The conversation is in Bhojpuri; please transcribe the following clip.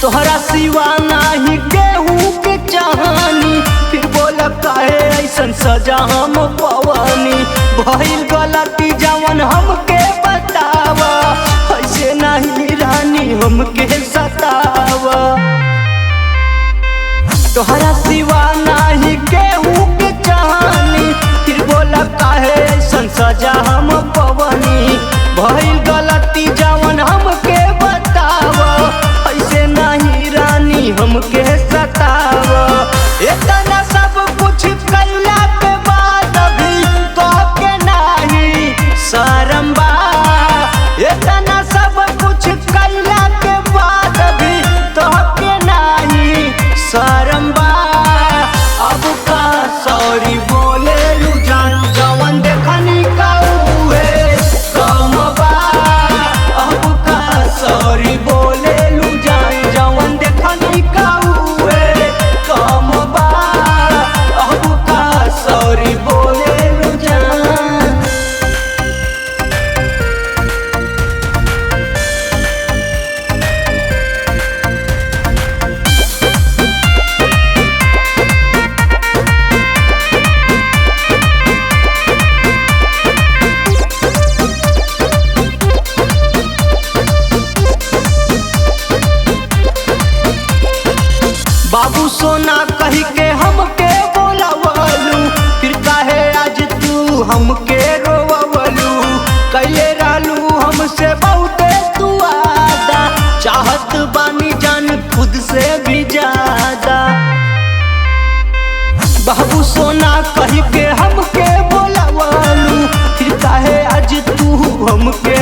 तोहरा सिवा नाही केहू के चाहनी, फिर बोला काहे ऐसन सजा हम पवनी। भइल गलती जवन हमके बतावा, ऐसे नहीं रानी हमके सतावा। तोहरा सिवा नाही केहू के चाहनी, फिर बोला काहे ऐसन सजा हम पवनी। भइल गलती जवन हमके बतावा, ऐसे नहीं रानी हमके सतावा। इतना सब कुछ कैला के बाद भी तोहके नहीं शरम बा। इतना सब कुछ कैला के बाद भी तोहके नहीं शरम बा। अब का सॉरी बोले लू जान, जवन देखनी का उहे कम बा। अब का सॉरी बोले लू जान, जवन देखनी का उहे कम बा। अब का सॉरी बोले लू जान। बाबू सोना कही के हमके बोलावलू, फिर काहे आज तू हमके रोवलू। कैले रहलू हमसे बहुते तू वादा, चाहत बानी जान खुद से भी ज्यादा। बाबू सोना कही के हमके बोलावलू, फिर काहे आज तू हमके